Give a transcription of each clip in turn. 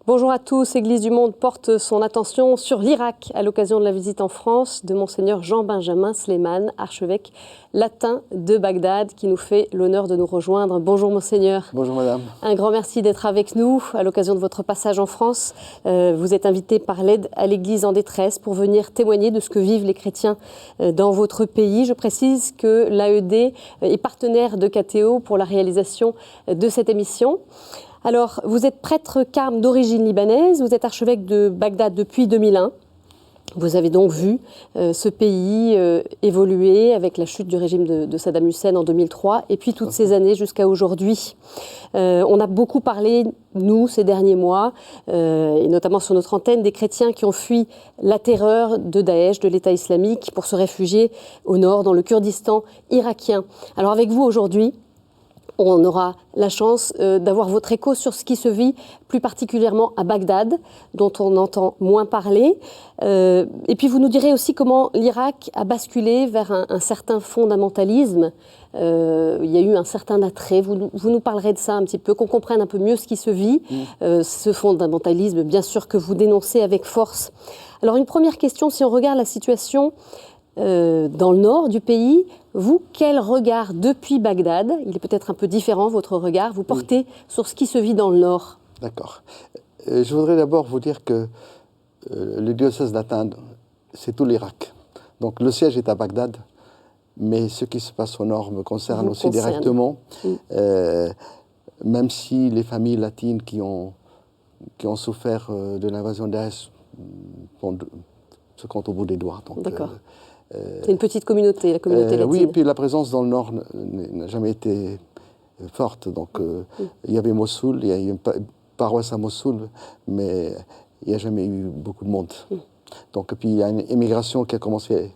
Bonjour à tous. Église du Monde porte son attention sur l'Irak à l'occasion de la visite en France de Monseigneur Jean-Benjamin Sleiman, archevêque latin de Bagdad, qui nous fait l'honneur de nous rejoindre. Bonjour Monseigneur. Bonjour Madame. Un grand merci d'être avec nous à l'occasion de votre passage en France. Vous êtes invité par l'Aide à l'Église en détresse pour venir témoigner de ce que vivent les chrétiens dans votre pays. Je précise que l'AED est partenaire de KTO pour la réalisation de cette émission. Alors, vous êtes prêtre carme d'origine libanaise, vous êtes archevêque de Bagdad depuis 2001. Vous avez donc vu ce pays évoluer avec la chute du régime de Saddam Hussein en 2003 et puis toutes ces années jusqu'à aujourd'hui. On a beaucoup parlé, nous, ces derniers mois, et notamment sur notre antenne, des chrétiens qui ont fui la terreur de Daesh, de l'État islamique, pour se réfugier au nord, dans le Kurdistan irakien. Alors avec vous aujourd'hui, on aura la chance d'avoir votre écho sur ce qui se vit plus particulièrement à Bagdad, dont on entend moins parler. Et puis vous nous direz aussi comment l'Irak a basculé vers un certain fondamentalisme. Il y a eu un certain attrait. Vous nous parlerez de ça un petit peu, qu'on comprenne un peu mieux ce qui se vit. Ce fondamentalisme, bien sûr, que vous dénoncez avec force. Alors une première question, si on regarde la situation dans le nord du pays, vous, quel regard depuis Bagdad, il est peut-être un peu différent votre regard, vous portez sur ce qui se vit dans le nord? D'accord. Je voudrais d'abord vous dire que le diocèse latin, c'est tout l'Irak. Donc le siège est à Bagdad, mais ce qui se passe au nord me concerne aussi directement, même si les familles latines qui ont souffert de l'invasion d'Daesh se comptent au bout des doigts. D'accord. C'est une petite communauté, la communauté latine. Oui, et puis la présence dans le nord n'a jamais été forte. Donc il y avait Mossoul, il y a eu une paroisse à Mossoul, mais il n'y a jamais eu beaucoup de monde. Donc, puis il y a une immigration qui a commencé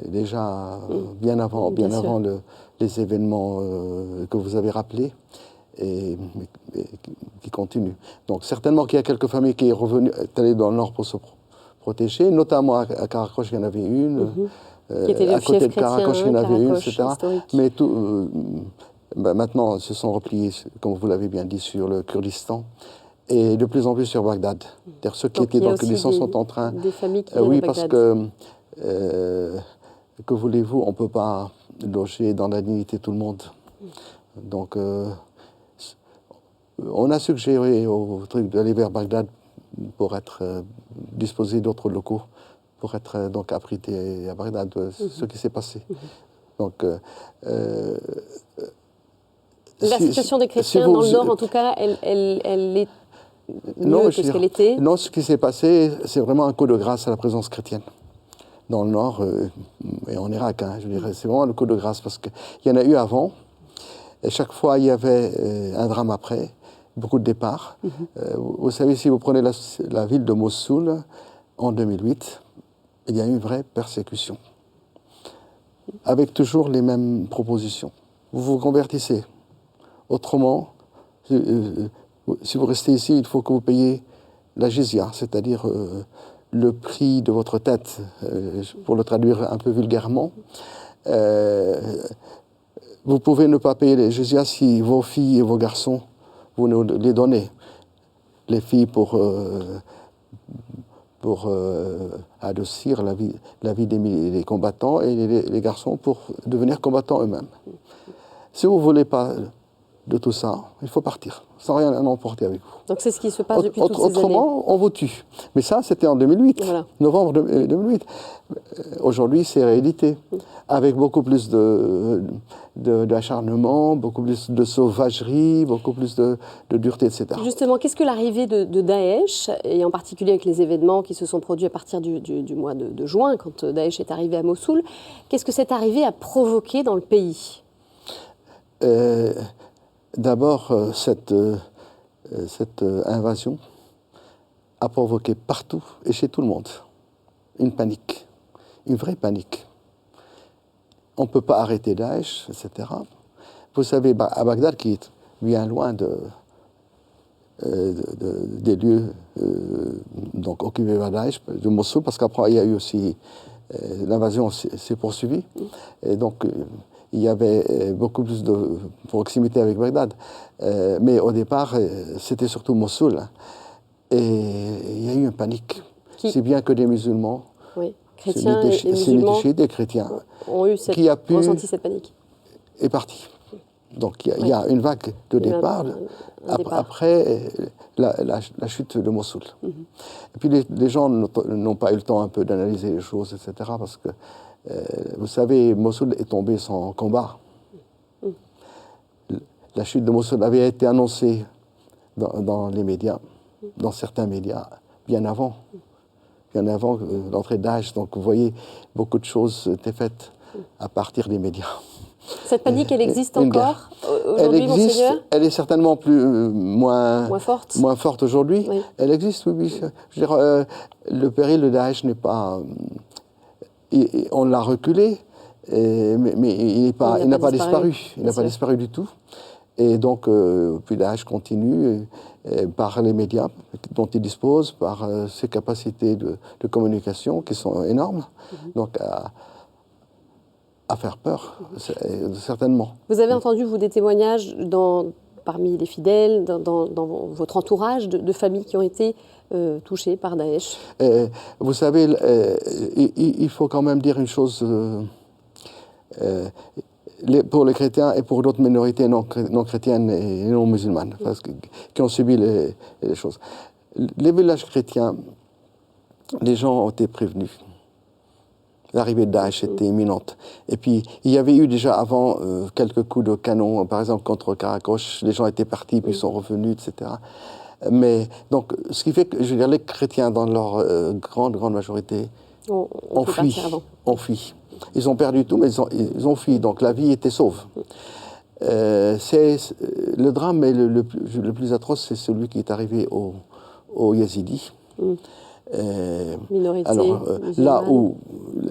déjà bien avant les événements que vous avez rappelés et qui continuent. Donc certainement qu'il y a quelques familles qui est allées dans le nord pour se protégées, notamment à Karakosh, il y en avait une, à côté de Karakosh, il y en avait une, etc. Mais maintenant, ils se sont repliés, comme vous l'avez bien dit, sur le Kurdistan et de plus en plus sur Bagdad. Ceux qui étaient dans le Kurdistan sont en train... Des familles qui viennent oui, à Bagdad. parce que voulez-vous, on ne peut pas loger dans la dignité tout le monde. Donc, on a suggéré au truc d'aller vers Bagdad pour être disposé d'autres locaux, pour être donc abrité à Bagdad, ce qui s'est passé. Donc, la situation des chrétiens dans le Nord, en tout cas, elle est mieux que ce qu'elle était. Non, ce qui s'est passé, c'est vraiment un coup de grâce à la présence chrétienne. Dans le Nord et en Irak, je dirais, c'est vraiment le coup de grâce, parce qu'il y en a eu avant, et chaque fois il y avait un drame après. Beaucoup de départs. Vous savez, si vous prenez la ville de Mossoul, en 2008, il y a eu une vraie persécution, avec toujours les mêmes propositions. Vous vous convertissez. Autrement, si vous restez ici, il faut que vous payiez la jizya, c'est-à-dire le prix de votre tête, pour le traduire un peu vulgairement. Vous pouvez ne pas payer les jizya si vos filles et vos garçons vous nous les donnez. Les filles pour adoucir la vie des combattants et les garçons pour devenir combattants eux-mêmes. Si vous ne voulez pas de tout ça, il faut partir, sans rien emporter avec vous. Donc c'est ce qui se passe depuis toutes ces années. Autrement, on vous tue. Mais ça, c'était en 2008, voilà. Novembre 2008. Aujourd'hui, c'est réalité, avec beaucoup plus d'acharnement, beaucoup plus de sauvagerie, beaucoup plus de dureté, etc. Justement, qu'est-ce que l'arrivée de Daesh, et en particulier avec les événements qui se sont produits à partir du mois de juin, quand Daesh est arrivé à Mossoul, qu'est-ce que cette arrivée a provoqué dans le pays? D'abord, cette invasion a provoqué partout et chez tout le monde une panique, une vraie panique. On ne peut pas arrêter Daesh, etc. Vous savez, à Bagdad, qui est bien loin des lieux donc occupés par Daesh, de Mossoul, parce qu'après il y a eu aussi l'invasion s'est poursuivie, et donc il y avait beaucoup plus de proximité avec Bagdad. Mais au départ, c'était surtout Mossoul. Et il y a eu une panique. Qui... Si bien que des musulmans, oui. Chrétiens et musulmans des chrétiens, ont eu ressenti cette panique. Est parti. Donc il y a une vague de départ, après la chute de Mossoul. Et puis les gens n'ont pas eu le temps un peu d'analyser les choses, etc. Parce que, vous savez, Mossoul est tombé sans combat. La chute de Mossoul avait été annoncée dans les médias, dans certains médias, bien avant l'entrée Daesh. Donc vous voyez, beaucoup de choses étaient faites à partir des médias. Cette panique, elle existe encore aujourd'hui, Monseigneur ? Elle est certainement moins forte aujourd'hui. Oui. Elle existe, oui. Je veux dire, le péril de Daesh n'est pas... on l'a reculé, mais il n'a pas disparu. Il n'a pas disparu du tout. Et donc, puis Daesh continue par les médias dont il dispose, par ses capacités de communication qui sont énormes. Donc, à faire peur, certainement. Vous avez entendu, vous, des témoignages parmi les fidèles, dans votre entourage de familles qui ont été touchées par Daesh ? Vous savez, il faut quand même dire une chose pour les chrétiens et pour d'autres minorités non chrétiennes et non musulmanes, qui ont subi les choses. Les villages chrétiens, les gens ont été prévenus. L'arrivée de Daesh était imminente. Et puis, il y avait eu déjà avant quelques coups de canon, par exemple contre Karakosh. Les gens étaient partis, puis sont revenus, etc. Mais, donc, ce qui fait que, je veux dire, les chrétiens, dans leur grande majorité, ont fui. Ils ont perdu tout, mais ils ont fui. Donc, la vie était sauve. Le drame le plus atroce, c'est celui qui est arrivé aux Yézidis. Minorité là où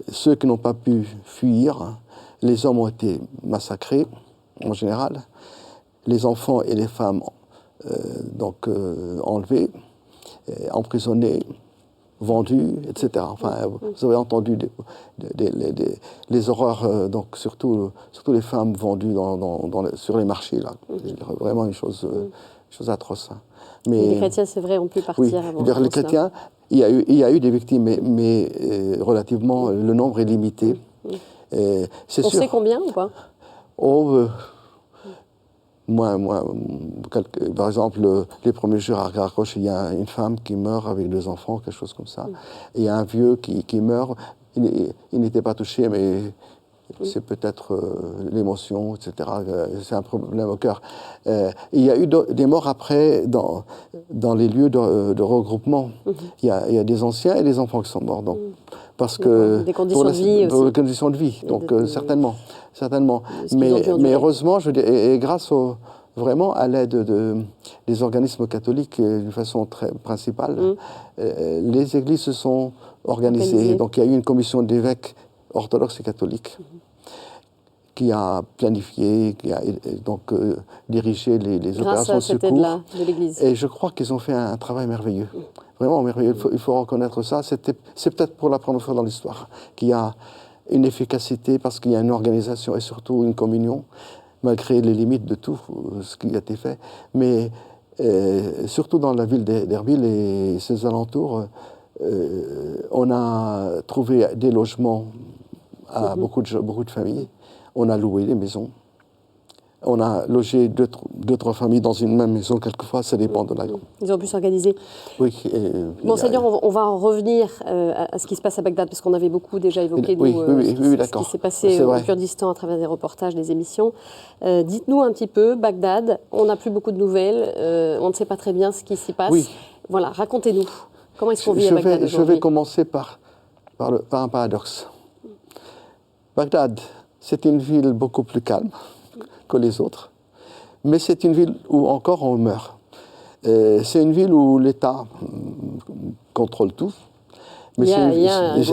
ceux qui n'ont pas pu fuir, les hommes ont été massacrés, en général, les enfants et les femmes enlevés, emprisonnés, vendus, etc. Enfin, vous avez entendu les horreurs, donc surtout les femmes vendues sur les marchés, là. Vraiment une chose atroce. Hein. Mais les chrétiens, c'est vrai, ont pu partir avant. Les chrétiens, il y a eu des victimes, mais relativement, le nombre est limité. On sait combien ou pas ? Par exemple, les premiers jours à Karakosh, il y a une femme qui meurt avec 2 enfants, quelque chose comme ça. Il y a un vieux qui meurt. Il n'était pas touché, mais c'est peut-être l'émotion, etc. C'est un problème au cœur. Il y a eu des morts après dans les lieux de regroupement. Il y a des anciens et des enfants qui sont morts. Donc, parce que des conditions de vie aussi. Des conditions de vie, donc certainement. Mais heureusement, je dis, et grâce vraiment à l'aide des organismes catholiques d'une façon très principale, les églises se sont organisées. Donc il y a eu une commission d'évêques orthodoxes et catholiques qui a planifié, qui a donc dirigé les opérations de secours. Grâce à cette aide-là de l'Église. Et je crois qu'ils ont fait un travail merveilleux. Vraiment merveilleux. Il faut reconnaître ça. C'est peut-être pour la première fois dans l'histoire qu'il y a une efficacité parce qu'il y a une organisation et surtout une communion, malgré les limites de tout ce qui a été fait. Mais surtout dans la ville d'Erbil et ses alentours, on a trouvé des logements à beaucoup de familles. On a loué des maisons. On a logé deux, trois familles dans une même maison, quelquefois, ça dépend de la... Ils ont pu s'organiser. Oui. Monseigneur, on va en revenir à ce qui se passe à Bagdad, parce qu'on avait beaucoup déjà évoqué ce qui s'est passé au Kurdistan à travers des reportages, des émissions. Dites-nous un petit peu, Bagdad, on n'a plus beaucoup de nouvelles, on ne sait pas très bien ce qui s'y passe. Oui. Voilà, racontez-nous. Comment est-ce qu'on vit à Bagdad aujourd'hui ? Je vais commencer par un paradoxe. Bagdad, c'est une ville beaucoup plus calme que les autres, mais c'est une ville où encore on meurt. C'est une ville où l'État contrôle tout. Mais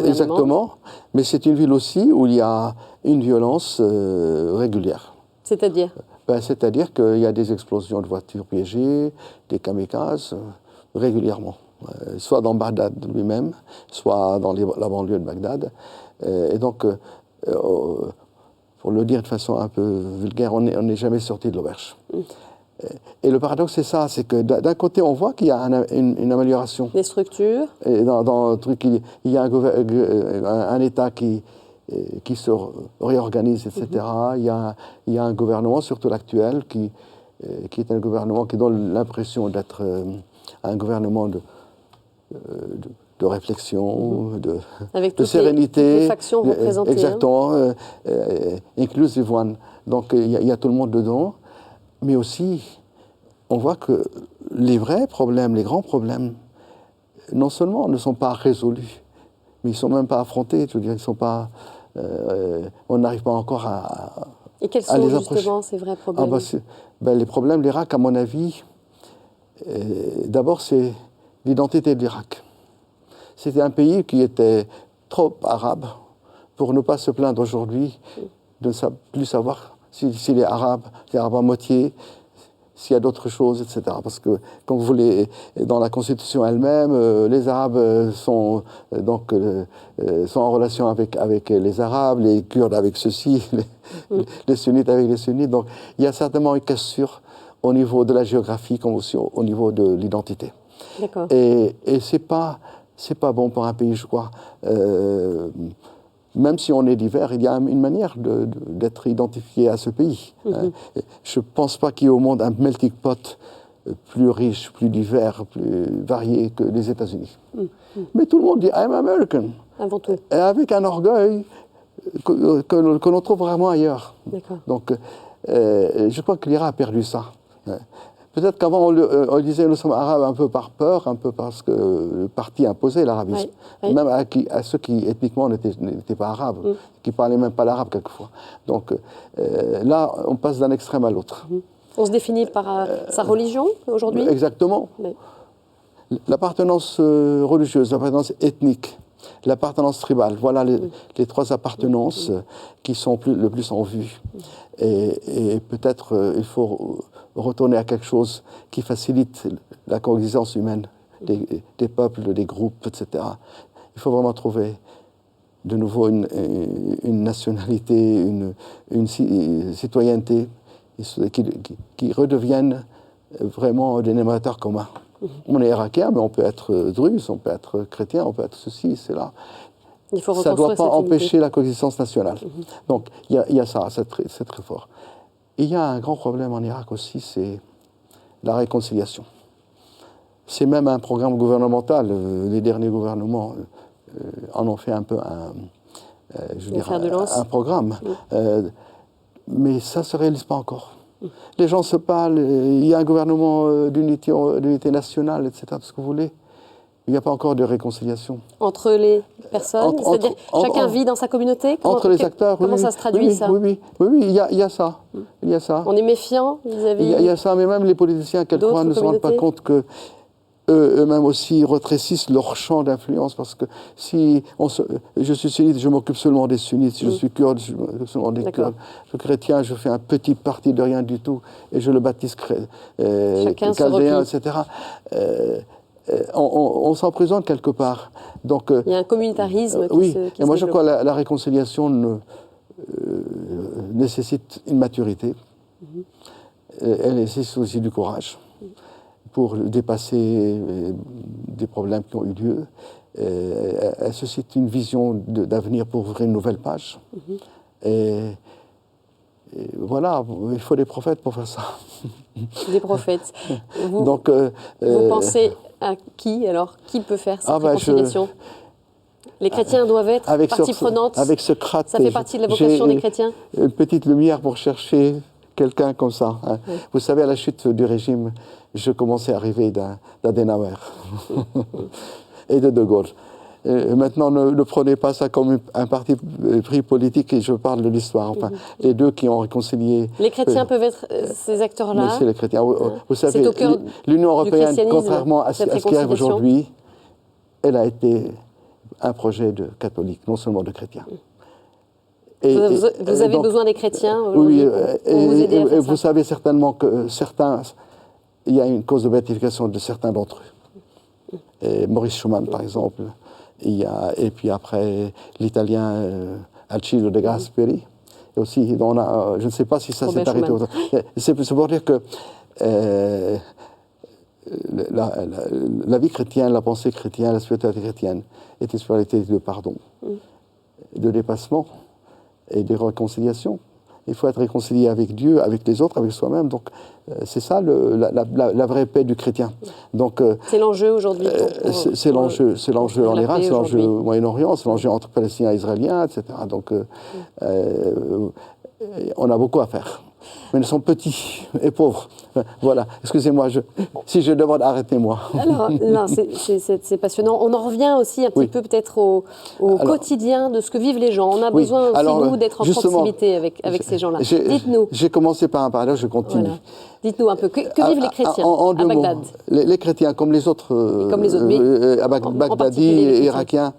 exactement, mais c'est une ville aussi où il y a une violence régulière. C'est-à-dire ? C'est-à-dire qu'il y a des explosions de voitures piégées, des kamikazes, régulièrement. Soit dans Bagdad lui-même, soit dans la banlieue de Bagdad. Et donc, pour le dire de façon un peu vulgaire, on n'est jamais sorti de l'auberge. Et le paradoxe, c'est ça, c'est que d'un côté, on voit qu'il y a une amélioration. Les structures. Et dans le truc, il y a un État qui se réorganise, etc. Il y a un gouvernement, surtout l'actuel, qui est un gouvernement qui donne l'impression d'être un gouvernement de réflexion, avec de sérénité. Toutes les factions représentées. Exactement, inclusive one. Donc il y a tout le monde dedans. Mais aussi, on voit que les vrais problèmes, les grands problèmes, non seulement ne sont pas résolus, mais ils ne sont même pas affrontés. Je veux dire, ils sont pas, on n'arrive pas encore à Et quels sont justement ces vrais problèmes? Les problèmes de l'Irak, à mon avis, d'abord, c'est l'identité de l'Irak. C'était un pays qui était trop arabe pour ne pas se plaindre aujourd'hui de ne plus savoir s'il est arabe à moitié, s'il y a d'autres choses, etc. Parce que, comme vous voulez, dans la Constitution elle-même, les Arabes sont en relation avec les Arabes, les Kurdes avec ceux-ci, les Sunnites avec les Sunnites. Donc, il y a certainement une cassure au niveau de la géographie, comme aussi au niveau de l'identité. D'accord. Et c'est pas bon pour un pays, je crois. Même si on est divers, il y a une manière d'être identifié à ce pays. Je ne pense pas qu'il y ait au monde un melting pot plus riche, plus divers, plus varié que les États-Unis. Mais tout le monde dit « I'm American ». Avant tout. Et avec un orgueil que l'on trouve vraiment ailleurs. Donc, je crois que l'Irak a perdu ça. Peut-être qu'avant, on disait nous sommes arabes un peu par peur, un peu parce que le parti imposait l'arabisme. Même à ceux qui, ethniquement, n'étaient pas arabes, qui ne parlaient même pas l'arabe quelquefois. Donc là, on passe d'un extrême à l'autre. On se définit par sa religion, aujourd'hui? Exactement. L'appartenance religieuse, l'appartenance ethnique, l'appartenance tribale, voilà les trois appartenances qui sont le plus en vue. Et peut-être il faut retourner à quelque chose qui facilite la coexistence humaine des peuples, des groupes, etc. Il faut vraiment trouver de nouveau une nationalité, une citoyenneté qui redeviennent vraiment des dénominateurs communs. On est irakien, mais on peut être druze, on peut être chrétien, on peut être ceci, cela. Ça ne doit pas empêcher la coexistence nationale. Donc il y a ça, c'est très fort. Et il y a un grand problème en Irak aussi, c'est la réconciliation. C'est même un programme gouvernemental. Les derniers gouvernements en ont fait un peu un programme. Mais ça ne se réalise pas encore. Les gens se parlent, il y a un gouvernement d'unité nationale, etc., tout ce que vous voulez. Il n'y a pas encore de réconciliation. Entre les personnes, c'est-à-dire chacun vit dans sa communauté? Entre les acteurs, comment ça se traduit, ça? Oui, il y a ça. Il y a ça. On est méfiant vis-à-vis? Il y a ça, mais même les politiciens, quelquefois, ne se rendent pas compte que eux-mêmes aussi rétrécissent leur champ d'influence, parce que si je suis sunnite, je m'occupe seulement des sunnites. Si je suis kurde, je m'occupe seulement des kurdes. Je suis chrétien, je fais un petit parti de rien du tout et je le baptise chaldéen, etc. On s'emprisonne quelque part. Donc, il y a un communautarisme qui se et moi je crois que la réconciliation nécessite une maturité. Elle nécessite aussi du courage pour dépasser des problèmes qui ont eu lieu. Elle suscite une vision d'avenir pour ouvrir une nouvelle page. Et voilà, il faut des prophètes pour faire ça. Des prophètes. Vous pensez à qui, alors? Qui peut faire cette réconciliation? Les chrétiens doivent être partie prenante? Avec Socrate, ça fait partie de la vocation des chrétiens? Une petite lumière pour chercher quelqu'un comme ça. Hein. Vous savez, à la chute du régime, je commençais à rêver d'Adenauer et de Gaulle. Maintenant, ne prenez pas ça comme un parti pris politique, et je parle de l'histoire. Enfin, les deux qui ont réconcilié. Les chrétiens peuvent être ces acteurs-là? C'est les chrétiens. Vous savez, l'Union européenne, contrairement à ce qui arrive aujourd'hui, elle a été un projet de catholiques, non seulement de chrétiens. Vous avez besoin des chrétiens aujourd'hui pour vous aider à faire ça? Vous savez certainement que il y a une cause de béatification de certains d'entre eux. Et Maurice Schumann, par exemple. Et puis après, l'Italien Alcide de Gasperi. Et aussi, je ne sais pas si ça s'est arrêté. C'est pour dire que La vie chrétienne, la pensée chrétienne, la spiritualité chrétienne est une spiritualité de pardon, de dépassement et de réconciliation. Il faut être réconcilié avec Dieu, avec les autres, avec soi-même. Donc, c'est ça la vraie paix du chrétien. Donc, c'est l'enjeu aujourd'hui. C'est l'enjeu en Irak, c'est l'enjeu au Moyen-Orient, c'est l'enjeu entre Palestiniens et Israéliens, etc. Donc, on a beaucoup à faire. Mais nous sommes petits et pauvres. Voilà, excusez-moi, si je demande, arrêtez-moi. Alors, non, c'est passionnant. On en revient aussi un petit peu peut-être au quotidien de ce que vivent les gens. On a besoin aussi, nous, d'être en proximité avec ces gens-là. Dites-nous. J'ai commencé par un parallèle, je continue. Voilà. Dites-nous un peu, que vivent les chrétiens à Bagdad? Les chrétiens, comme les autres, à Bagdadi et irakiens,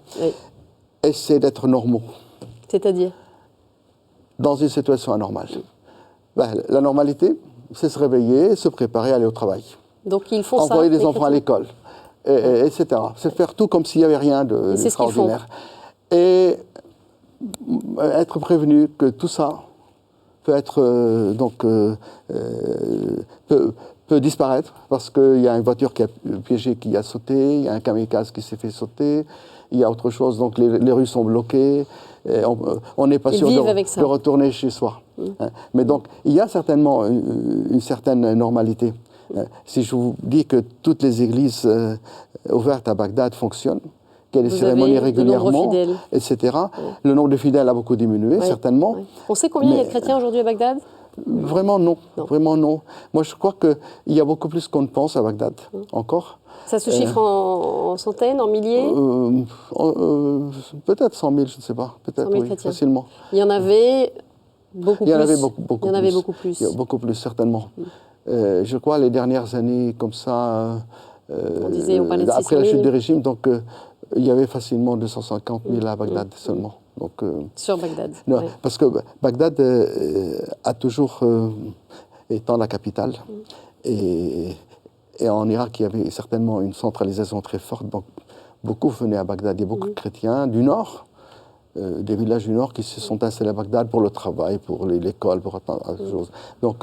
essaient d'être normaux. C'est-à-dire? Dans une situation anormale. La normalité, c'est se réveiller, se préparer, aller au travail. Donc ils font envoyer les enfants à l'école, etc. C'est faire tout comme s'il n'y avait rien d'extraordinaire. Et être prévenu que tout ça peut être peut disparaître parce qu'il y a une voiture qui a piégé, qui a sauté, il y a un kamikaze qui s'est fait sauter, il y a autre chose, donc les rues sont bloquées. Et on n'est pas sûr de retourner chez soi. Mais donc, il y a certainement une certaine normalité. Si je vous dis que toutes les églises ouvertes à Bagdad fonctionnent, qu'il y a des cérémonies régulièrement, etc., le nombre de fidèles a beaucoup diminué, certainement. On sait combien il y a de chrétiens aujourd'hui à Bagdad? Vraiment non. Vraiment non. Moi, je crois qu'il y a beaucoup plus qu'on ne pense à Bagdad, encore. Ça se chiffre en centaines, en milliers? Peut-être 100 000, je ne sais pas. Peut-être, oui, facilement. Il y en avait beaucoup plus? Il y en avait beaucoup Il y en avait beaucoup plus. Beaucoup plus, certainement. Je crois, les dernières années, comme ça, on parlait de après la chute du régime, donc il y avait facilement 250 000 à Bagdad seulement. Donc, sur Bagdad. Non, parce que Bagdad a toujours, étant la capitale, et en Irak, il y avait certainement une centralisation très forte. Donc, beaucoup venaient à Bagdad. Il y a beaucoup de chrétiens du Nord, des villages du Nord qui se sont installés à Bagdad pour le travail, pour l'école, pour autre chose. Donc,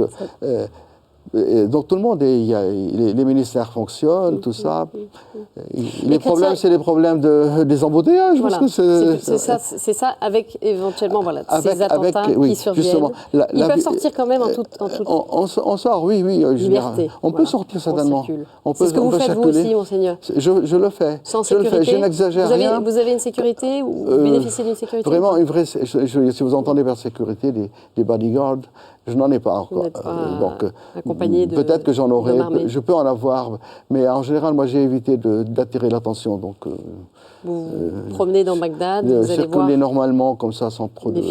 tout le monde, les ministères fonctionnent, tout ça. Les problèmes, c'est les problèmes des embouteillages. Voilà. C'est ça, avec éventuellement ces attentats qui surviennent. Justement, ils peuvent sortir quand même en toute on sort, oui. Liberté. On peut sortir certainement. C'est ce que vous faites vous aussi, monseigneur. Je le fais. Sans sécurité. Je n'exagère rien. Vous avez une sécurité ou bénéficiez d'une sécurité? Vraiment, une vraie. Si vous entendez par sécurité, des bodyguards, je n'en ai pas encore. Vous n'êtes pas accompagné de... Peut-être que j'en aurai, je peux en avoir, mais en général, moi j'ai évité d'attirer l'attention. Donc, vous promenez dans Bagdad, vous allez voir... normalement, comme ça, sans trop de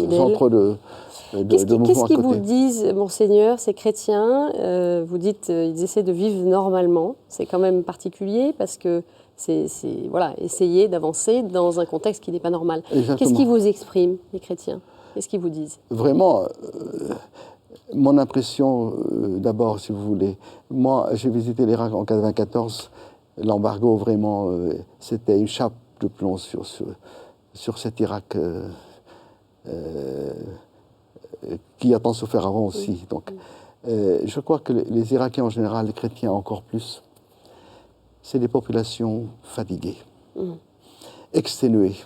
Qu'est-ce qu'ils vous disent, monseigneur, ces chrétiens? Vous dites ils essaient de vivre normalement. C'est quand même particulier parce que c'est essayer d'avancer dans un contexte qui n'est pas normal. Qu'est-ce qu'ils vous expriment, les chrétiens? Qu'est-ce qu'ils vous disent? Vraiment... Mon impression, d'abord, si vous voulez, moi, j'ai visité l'Irak en 1994. L'embargo, vraiment, c'était une chape de plomb sur cet Irak qui a tant souffert avant aussi. Donc, je crois que les Irakiens en général, les chrétiens encore plus, c'est des populations fatiguées, exténuées.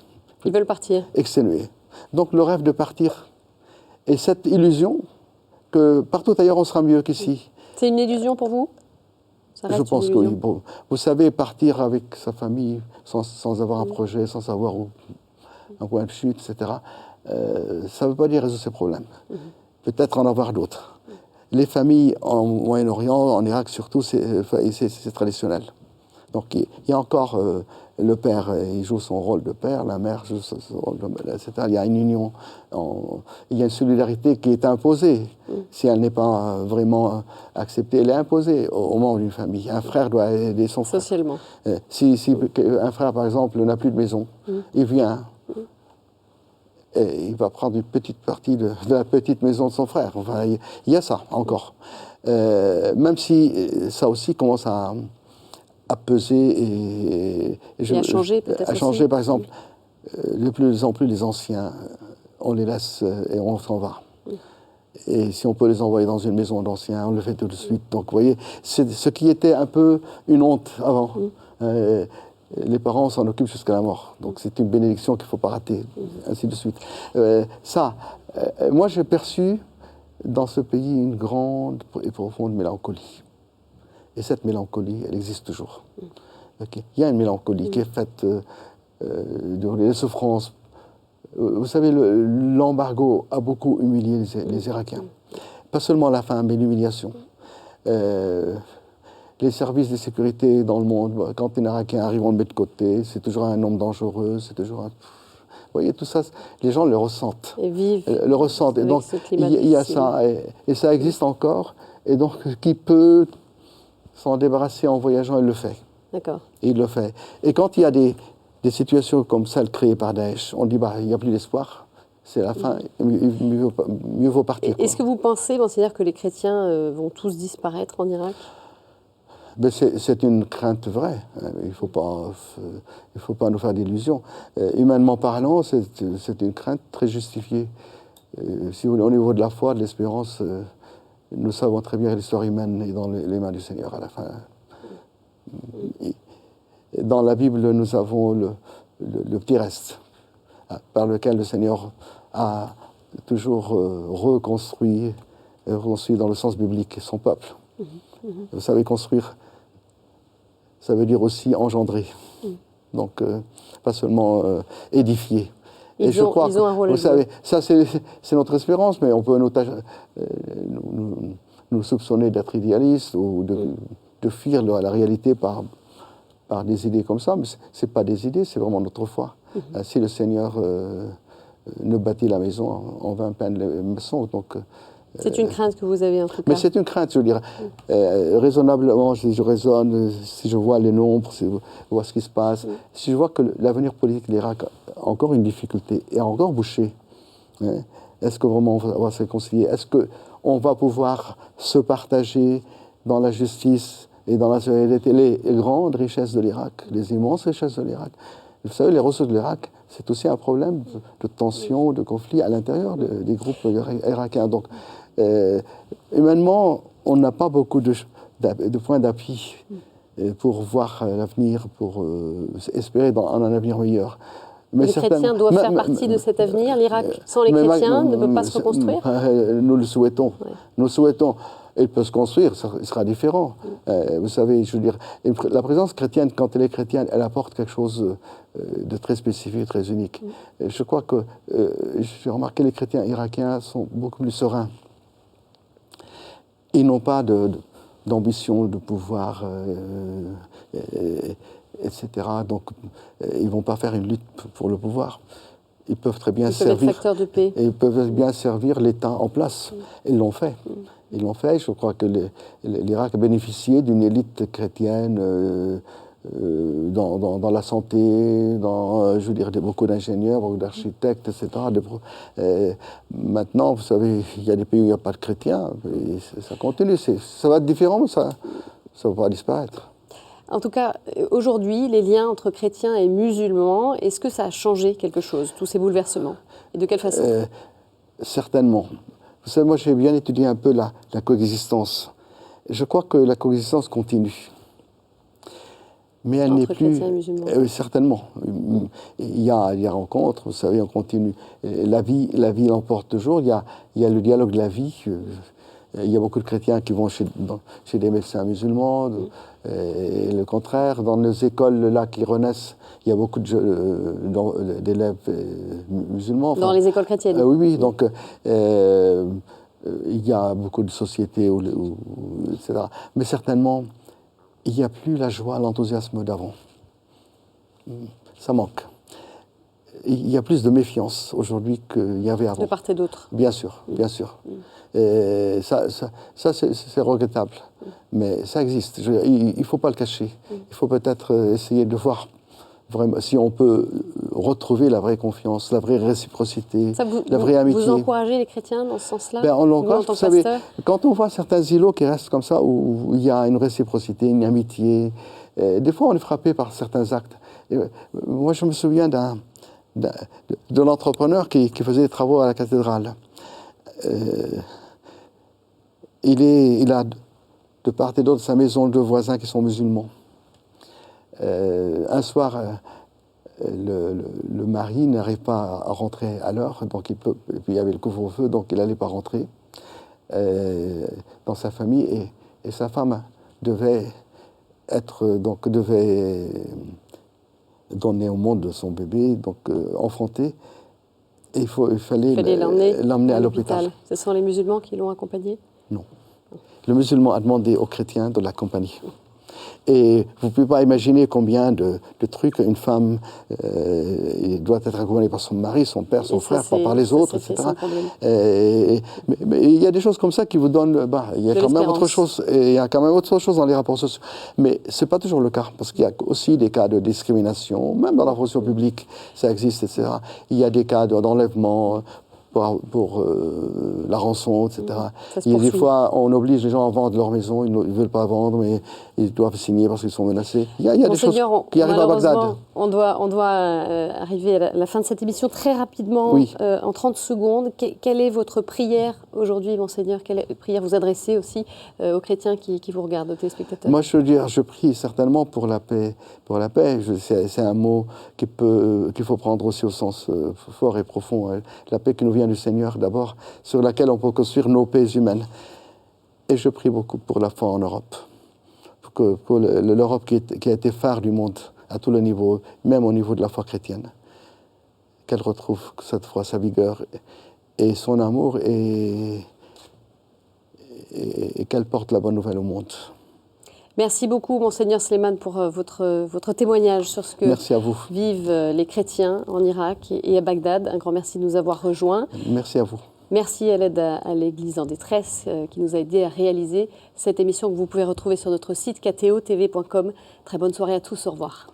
Ils veulent partir. Exténuées. Donc, le rêve de partir et cette illusion que partout ailleurs on sera mieux qu'ici. C'est une illusion pour vous? Je pense que oui. Bon, vous savez, partir avec sa famille sans avoir un projet, sans avoir un point de chute, etc., ça ne veut pas dire résoudre ses problèmes. Peut-être en avoir d'autres. Les familles en Moyen-Orient, en Irak surtout, c'est traditionnel. Donc il y a encore le père, il joue son rôle de père, la mère joue son rôle de mère, etc. Il y a une union, il y a une solidarité qui est imposée. Si elle n'est pas vraiment acceptée, elle est imposée aux membres d'une famille. Un frère doit aider son frère. Socialement. Si un frère, par exemple, n'a plus de maison, il vient. Et il va prendre une petite partie de la petite maison de son frère. Enfin, il y a ça encore. Même si ça aussi commence à peser et à changer peut-être. À changer, par exemple, de plus en plus les anciens, on les laisse et on s'en va. Et si on peut les envoyer dans une maison d'anciens, on le fait tout de suite. Donc, vous voyez, c'est ce qui était un peu une honte avant. Les parents s'en occupent jusqu'à la mort. Donc, c'est une bénédiction qu'il ne faut pas rater, ainsi de suite. Moi, j'ai perçu dans ce pays une grande et profonde mélancolie. Et cette mélancolie, elle existe toujours. Okay. Il y a une mélancolie qui est faite des souffrances. Vous savez, l'embargo a beaucoup humilié les Irakiens. Pas seulement la faim, mais l'humiliation. Les services de sécurité dans le monde, quand un Irakien arrive, on le met de côté, c'est toujours un homme dangereux, c'est toujours un... Vous voyez, tout ça, les gens le ressentent. Et vivent. Le ressentent. Et donc, il y a ça, et ça existe encore. Et donc, qui peut s'en débarrasser en voyageant, il le fait. D'accord. Et il le fait. Et quand il y a des situations comme celle créée par Daesh, on dit, il n'y a plus d'espoir, c'est la fin, mieux vaut partir. Est-ce que vous pensez, c'est-à-dire que les chrétiens vont tous disparaître en Irak ? Ben c'est une crainte vraie. Il ne faut pas nous faire d'illusions. Humainement parlant, c'est une crainte très justifiée. Si vous voulez, au niveau de la foi, de l'espérance, nous savons très bien que l'histoire humaine est dans les mains du Seigneur à la fin. Dans la Bible, nous avons le petit reste, par lequel le Seigneur a toujours reconstruit dans le sens biblique son peuple. Vous savez, construire, ça veut dire aussi engendrer. Donc, pas seulement édifier. Ils ont un rôle. Vous savez, ça c'est notre espérance, mais on peut nous soupçonner d'être idéalistes ou de fuir la réalité par des idées comme ça, mais ce n'est pas des idées, c'est vraiment notre foi. Si le Seigneur ne bâtit la maison, on va peindre les maçons. Donc, c'est une crainte que vous avez en tout cas. Mais c'est une crainte, je veux dire. Raisonnablement, si je raisonne, si je vois les nombres, si je vois ce qui se passe, si je vois que l'avenir politique de l'Irak a encore une difficulté et a encore bouché, est-ce que vraiment on va se réconcilier? Est-ce qu'on va pouvoir se partager dans la justice et dans la solidarité les grandes richesses de l'Irak, les immenses richesses de l'Irak? Vous savez, les ressources de l'Irak, c'est aussi un problème de tension, de conflit à l'intérieur des groupes irakiens. Donc, humainement, on n'a pas beaucoup de points d'appui pour voir l'avenir, pour espérer en un avenir meilleur. Mais les chrétiens doivent faire partie de cet avenir. L'Irak, sans les chrétiens, ne peut pas se reconstruire. Nous le souhaitons. Nous le souhaitons. Il peut se construire, il sera différent. Vous savez, je veux dire, la présence chrétienne, quand elle est chrétienne, elle apporte quelque chose de très spécifique, très unique. Je crois que j'ai remarqué les chrétiens irakiens sont beaucoup plus sereins. Ils n'ont pas d'ambition, de pouvoir, etc. Donc, ils ne vont pas faire une lutte pour le pouvoir. Ils peuvent très bien servir. Facteur de paix. Et ils peuvent bien servir l'État en place. Ils l'ont fait. Ils l'ont fait. Je crois que l'Irak a bénéficié d'une élite chrétienne dans la santé, je veux dire, beaucoup d'ingénieurs, beaucoup d'architectes, etc. Maintenant, vous savez, il y a des pays où il n'y a pas de chrétiens. Et ça continue. Ça va être différent, mais ça ne va pas disparaître. En tout cas, aujourd'hui, les liens entre chrétiens et musulmans, est-ce que ça a changé quelque chose, tous ces bouleversements? Et de quelle façon? Certainement. Vous savez, moi, j'ai bien étudié un peu la coexistence. Je crois que la coexistence continue. Mais elle n'est plus... Chrétiens et musulmans. Certainement. Il y a rencontres, vous savez, on continue. La vie l'emporte toujours. Il y a le dialogue de la vie. Il y a beaucoup de chrétiens qui vont chez des médecins musulmans, et le contraire. Dans nos écoles là qui renaissent, il y a beaucoup d'élèves musulmans. Dans les écoles chrétiennes. Oui, donc il y a beaucoup de sociétés, etc. Mais certainement, il n'y a plus la joie, l'enthousiasme d'avant. Ça manque. Il y a plus de méfiance aujourd'hui qu'il y avait avant. De part et d'autre. Bien sûr, bien sûr. Et ça c'est regrettable. Mais ça existe. Il ne faut pas le cacher. Il faut peut-être essayer de voir vraiment, si on peut retrouver la vraie confiance, la vraie réciprocité, la vraie amitié. Vous encouragez les chrétiens dans ce sens-là? On l'encourage. Vous savez, quand on voit certains îlots qui restent comme ça, où il y a une réciprocité, une amitié, des fois on est frappé par certains actes. Moi je me souviens de l'entrepreneur qui faisait des travaux à la cathédrale. il a de part et d'autre de sa maison 2 voisins qui sont musulmans. Un soir, le mari n'arrive pas à rentrer à l'heure, donc et puis il y avait le couvre-feu, donc il n'allait pas rentrer dans sa famille, et sa femme devait donner au monde son bébé, donc enfanté, et il fallait l'emmener à l'hôpital. Ce sont les musulmans qui l'ont accompagné? Non. Le musulman a demandé aux chrétiens de l'accompagner. Et vous ne pouvez pas imaginer combien de trucs une femme doit être accompagnée par son mari, son père, son frère, pas par les autres, etc. Mais il y a des choses comme ça qui vous donnent... il y a quand même autre chose. Et il y a quand même autre chose dans les rapports sociaux. Mais ce n'est pas toujours le cas, parce qu'il y a aussi des cas de discrimination, même dans la fonction publique, ça existe, etc. Il y a des cas d'enlèvement pour la rançon, etc. Il y a des fois, on oblige les gens à vendre leur maison, ils ne veulent pas vendre, mais ils doivent signer parce qu'ils sont menacés. Il y a des choses qui arrivent à Bagdad. On doit arriver à la fin de cette émission très rapidement, oui. En 30 secondes. Quelle est votre prière aujourd'hui, Monseigneur? Quelle prière vous adressez aussi aux chrétiens qui vous regardent, aux téléspectateurs? Moi, je veux dire, je prie certainement pour la paix. Pour la paix, c'est un mot qu'il faut prendre aussi au sens fort et profond. La paix qui nous vient du Seigneur d'abord, sur laquelle on peut construire nos paix humaines. Et je prie beaucoup pour la foi en Europe. Pour l'Europe qui a été phare du monde à tous les niveaux, même au niveau de la foi chrétienne. Qu'elle retrouve cette foi, sa vigueur et son amour, et qu'elle porte la bonne nouvelle au monde. Merci beaucoup, Monseigneur Slimane, pour votre témoignage sur ce que vivent les chrétiens en Irak et à Bagdad. Un grand merci de nous avoir rejoints. Merci à vous. Merci à l'aide à l'Église en détresse qui nous a aidés à réaliser cette émission que vous pouvez retrouver sur notre site ktotv.com. Très bonne soirée à tous, au revoir.